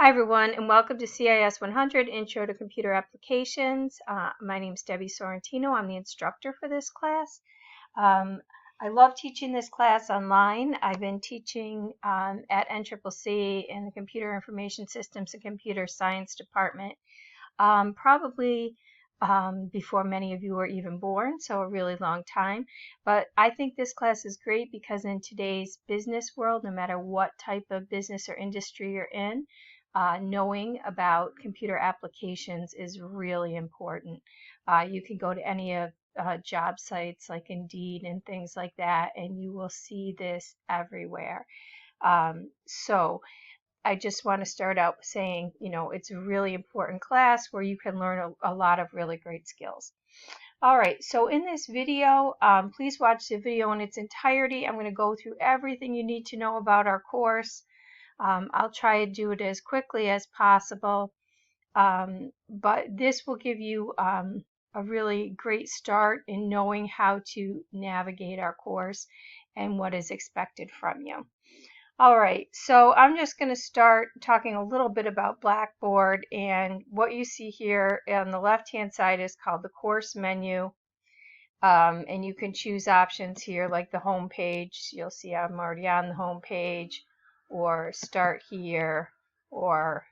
Hi everyone, and welcome to CIS 100 Intro to Computer Applications. My name is Debbie Sorrentino. I'm the instructor for this class. I love teaching this class online. I've been teaching at NCCC in the Computer Information Systems and Computer Science Department probably before many of you were even born, so a really long time. But I think this class is great because in today's business world, no matter what type of business or industry you're in, knowing about computer applications is really important. You can go to any of job sites like Indeed and things like that, and you will see this everywhere. So I just want to start out saying, it's a really important class where you can learn a lot of really great skills. All right, so in this video, please watch the video in its entirety. I'm going to go through everything you need to know about our course. I'll try to do it as quickly as possible, but this will give you a really great start in knowing how to navigate our course and what is expected from you. All right, so I'm just going to start talking a little bit about Blackboard, and what you see here on the left-hand side is called the course menu, and you can choose options here like the home page. You'll see I'm already on the home page, or start here, or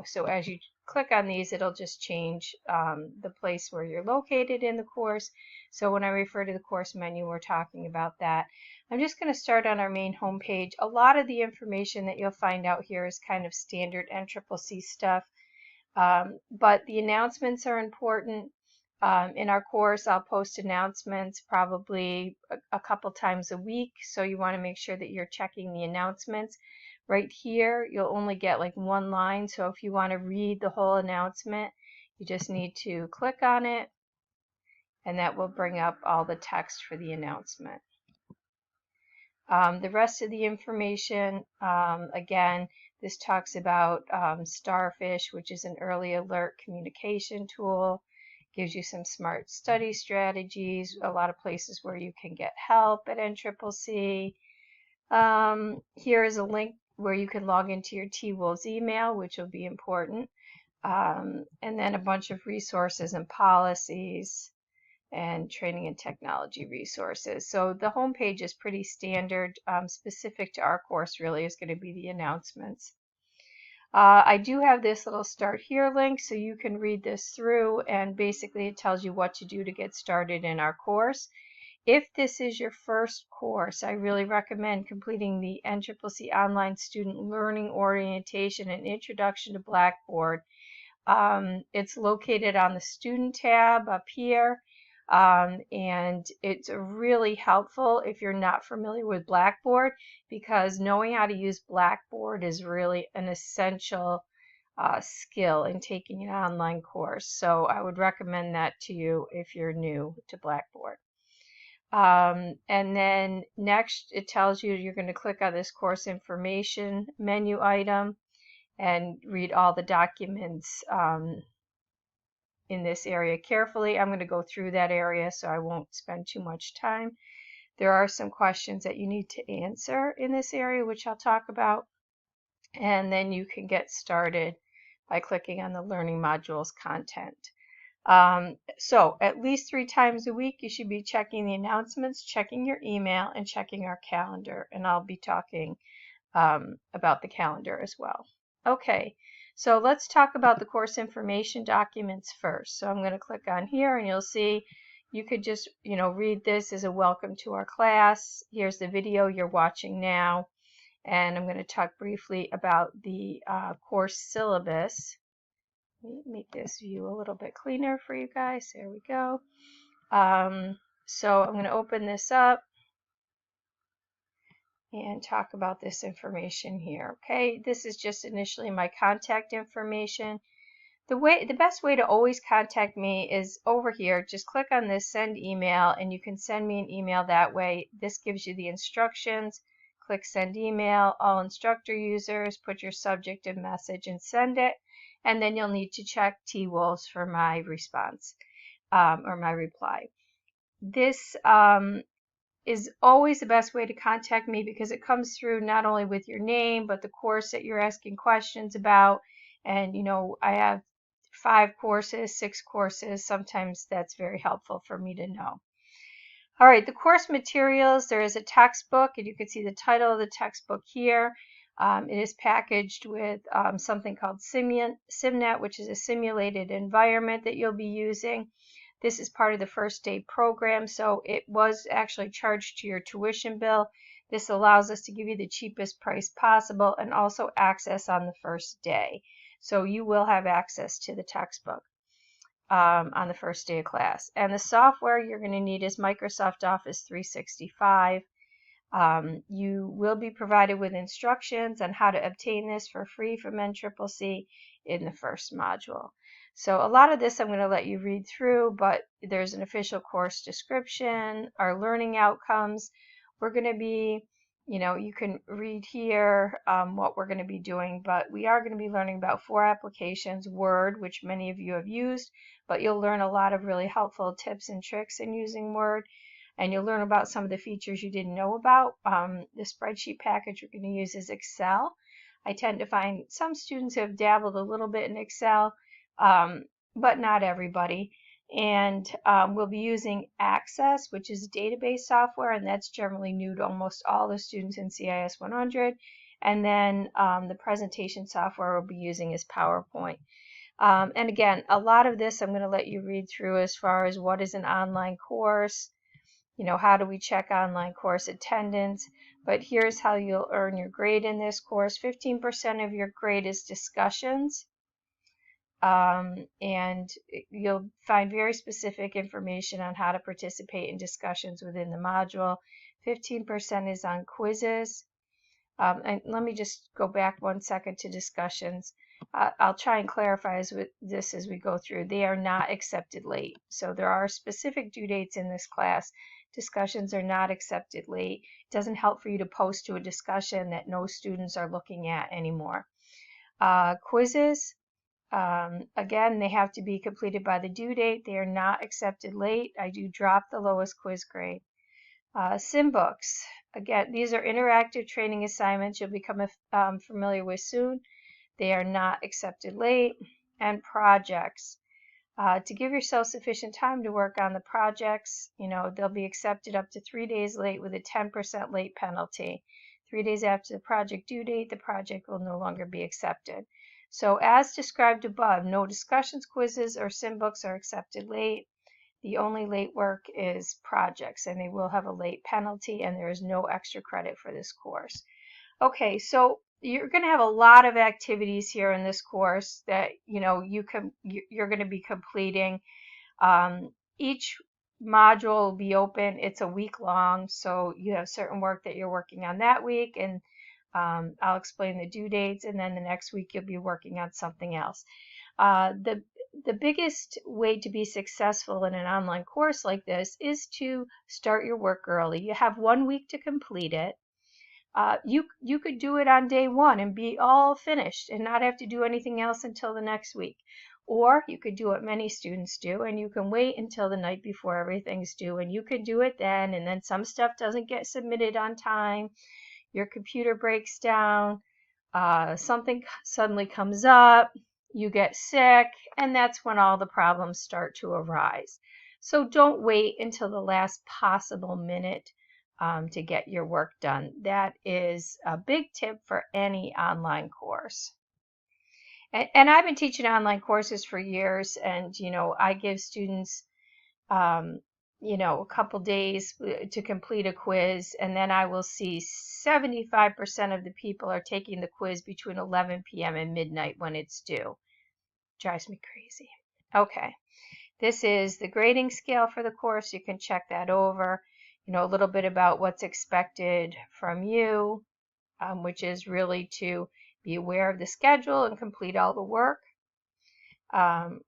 so as you click on these, it'll just change the place where you're located in the course. So when I refer to the course menu, we're talking about that. I'm just going to start on our main home page. A lot of the information that you'll find out here is kind of standard NCCC stuff, but the announcements are important. In our course, I'll post announcements probably a couple times a week, so you want to make sure that you're checking the announcements. Right here, you'll only get like one line, so if you want to read the whole announcement, you just need to click on it, and that will bring up all the text for the announcement. The rest of the information, again, this talks about Starfish, which is an early alert communication tool. Gives you some smart study strategies, a lot of places where you can get help at NCCC. Here is a link where you can log into your TWOLS email, which will be important. And then a bunch of resources and policies and training and technology resources. So the home page is pretty standard. Specific to our course really is going to be the announcements. I do have this little start here link, so you can read this through, and basically it tells you what to do to get started in our course. If this is your first course, I really recommend completing the NCCC Online Student Learning Orientation and Introduction to Blackboard. It's located on the Student tab up here. And it's really helpful if you're not familiar with Blackboard, because knowing how to use Blackboard is really an essential skill in taking an online course. So I would recommend that to you if you're new to Blackboard. And then next it tells you you're going to click on this course information menu item and read all the documents in this area carefully. I'm going to go through that area, so I won't spend too much time. There are some questions that you need to answer in this area, which I'll talk about. And then you can get started by clicking on the learning modules content. So at least 3 times a week, you should be checking the announcements, checking your email, and checking our calendar. And I'll be talking about the calendar as well. Okay. So let's talk about the course information documents first. So I'm going to click on here, and you'll see you could just, read this as a welcome to our class. Here's the video you're watching now. And I'm going to talk briefly about the course syllabus. Let me make this view a little bit cleaner for you guys. There we go. So I'm going to open this up and talk about this information here. Okay, this is just initially my contact information. The best way to always contact me is over here. Just click on this send email, and you can send me an email that way. This gives you the instructions. Click send email, all instructor users, put your subject and message and send it, and then you'll need to check TWOLS for my response or my reply. This is always the best way to contact me because it comes through not only with your name, but the course that you're asking questions about. And, I have 5 courses, 6 courses. Sometimes that's very helpful for me to know. All right, the course materials, there is a textbook, and you can see the title of the textbook here. It is packaged with something called SimNet, which is a simulated environment that you'll be using. This is part of the first day program, so it was actually charged to your tuition bill. This allows us to give you the cheapest price possible and also access on the first day. So you will have access to the textbook on the first day of class. And the software you're going to need is Microsoft Office 365. You will be provided with instructions on how to obtain this for free from NCCC in the first module. So a lot of this I'm going to let you read through, but there's an official course description, our learning outcomes. We're going to be, you can read here what we're going to be doing, but we are going to be learning about 4 applications, Word, which many of you have used, but you'll learn a lot of really helpful tips and tricks in using Word. And you'll learn about some of the features you didn't know about. The spreadsheet package we're going to use is Excel. I tend to find some students have dabbled a little bit in Excel, but not everybody. And we'll be using Access, which is database software, and that's generally new to almost all the students in CIS 100. And then the presentation software we'll be using is PowerPoint. And again, a lot of this I'm going to let you read through as far as what is an online course, how do we check online course attendance, but here's how you'll earn your grade in this course. 15% of your grade is discussions, and you'll find very specific information on how to participate in discussions within the module. 15% is on quizzes. And let me just go back 1 second to discussions. I'll try and clarify this as we go through. They are not accepted late. So there are specific due dates in this class. Discussions are not accepted late. It doesn't help for you to post to a discussion that no students are looking at anymore. Quizzes, again, they have to be completed by the due date. They are not accepted late. I do drop the lowest quiz grade. SimBooks, again, these are interactive training assignments you'll become familiar with soon. They are not accepted late. And projects. To give yourself sufficient time to work on the projects, they'll be accepted up to 3 days late with a 10% late penalty. 3 days after the project due date, the project will no longer be accepted. So as described above, no discussions, quizzes, or SimBooks are accepted late. The only late work is projects, and they will have a late penalty, and there is no extra credit for this course. Okay, so you're going to have a lot of activities here in this course that you're going to be completing. Each module will be open. It's a week long, so you have certain work that you're working on that week, and I'll explain the due dates, and then the next week you'll be working on something else. The biggest way to be successful in an online course like this is to start your work early. You have 1 week to complete it. You could do it on day 1 and be all finished and not have to do anything else until the next week. Or you could do what many students do, and you can wait until the night before everything's due, and you can do it then, and then some stuff doesn't get submitted on time, your computer breaks down, something suddenly comes up, you get sick, and that's when all the problems start to arise. So don't wait until the last possible minute to get your work done. That is a big tip for any online course. And I've been teaching online courses for years, and I give students a couple days to complete a quiz, and then I will see 75% of the people are taking the quiz between 11 p.m. and midnight when it's due. Drives me crazy. Okay, this is the grading scale for the course. You can check that over. A little bit about what's expected from you, which is really to be aware of the schedule and complete all the work. And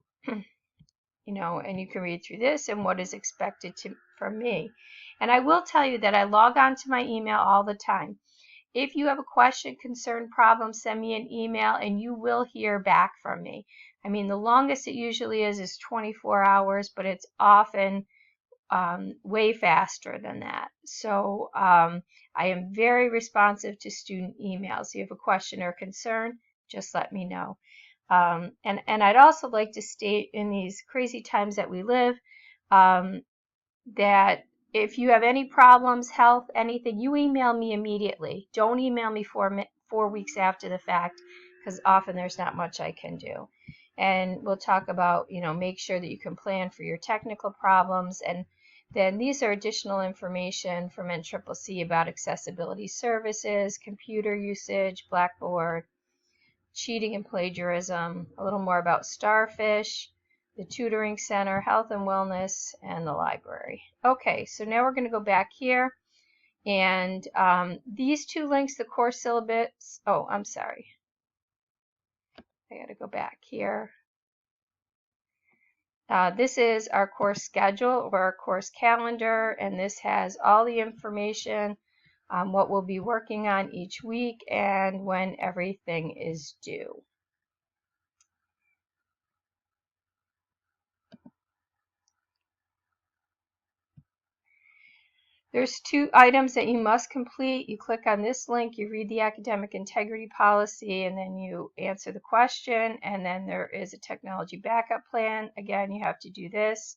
you can read through this and what is expected from me. And I will tell you that I log on to my email all the time. If you have a question, concern, problem, send me an email and you will hear back from me. I mean, the longest it usually is 24 hours, but it's often way faster than that. So I am very responsive to student emails. If you have a question or concern, just let me know. And I'd also like to state, in these crazy times that we live, that if you have any problems, health, anything, you email me immediately. Don't email me 4 weeks after the fact, because often there's not much I can do. And we'll talk about, make sure that you can plan for your technical problems. And then these are additional information from NCCC about accessibility services, computer usage, Blackboard, cheating and plagiarism, a little more about Starfish, the tutoring center, health and wellness, and the library. Okay, so now we're going to go back here, and these two links, the course syllabus, oh, I'm sorry. I got to go back here. This is our course schedule or our course calendar, and this has all the information on what we'll be working on each week and when everything is due. There's 2 items that you must complete. You click on this link, you read the academic integrity policy, and then you answer the question, and then there is a technology backup plan. Again, you have to do this.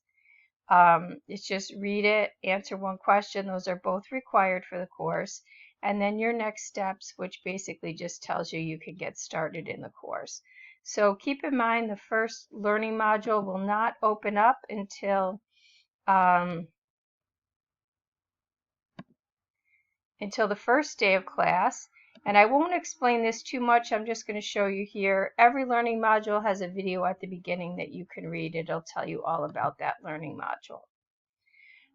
It's just read it, answer 1 question. Those are both required for the course. And then your next steps, which basically just tells you you can get started in the course. So keep in mind the first learning module will not open up until the first day of class. And I won't explain this too much. I'm just going to show you here. Every learning module has a video at the beginning that you can read. It'll tell you all about that learning module.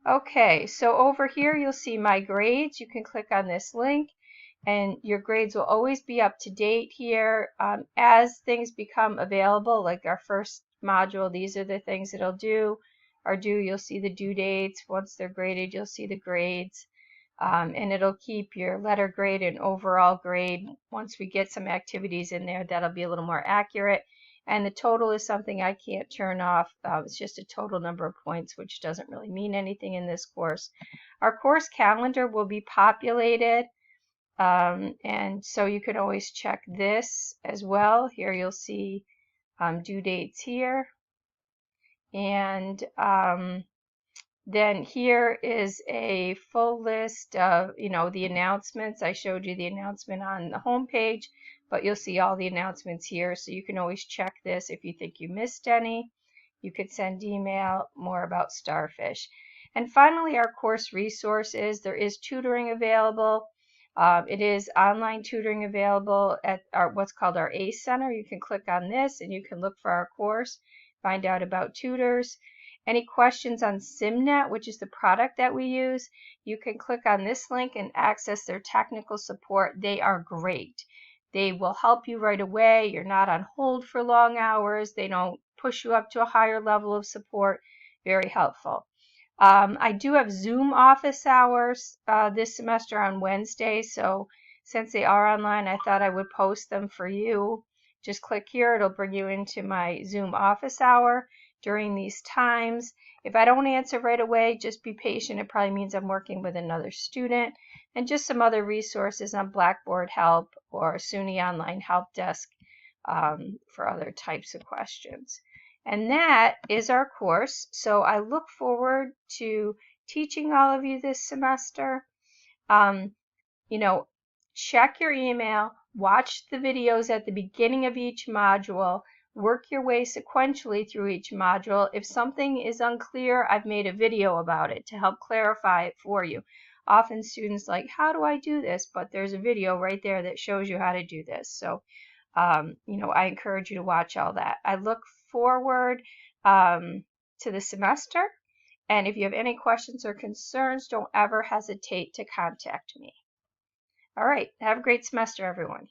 Okay, so over here you'll see my grades. You can click on this link, and your grades will always be up to date here. As things become available, like our first module, these are the things it'll do. You'll see the due dates. Once they're graded, you'll see the grades. And it'll keep your letter grade and overall grade. Once we get some activities in there, that'll be a little more accurate. And the total is something I can't turn off. It's just a total number of points, which doesn't really mean anything in this course. Our course calendar will be populated, and so you can always check this as well. Here you'll see due dates here, and then here is a full list of, the announcements. I showed you the announcement on the home page, but you'll see all the announcements here, so you can always check this if you think you missed any. You could send email more about Starfish. And finally, our course resources. There is tutoring available. It is online tutoring available at what's called our ACE Center. You can click on this and you can look for our course, find out about tutors. Any questions on SimNet, which is the product that we use, you can click on this link and access their technical support. They are great. They will help you right away. You're not on hold for long hours. They don't push you up to a higher level of support. Very helpful. I do have Zoom office hours this semester on Wednesday, so since they are online, I thought I would post them for you. Just click here. It'll bring you into my Zoom office hour during these times. If I don't answer right away, just be patient. It probably means I'm working with another student. And just some other resources on Blackboard Help or SUNY Online Help Desk for other types of questions. And that is our course. So I look forward to teaching all of you this semester. Check your email, watch the videos at the beginning of each module, work your way sequentially through each module. If something is unclear, I've made a video about it to help clarify it for you. Often students like, how do I do this? But there's a video right there that shows you how to do this. So, I encourage you to watch all that. I look forward to the semester. And if you have any questions or concerns, don't ever hesitate to contact me. All right, have a great semester, everyone.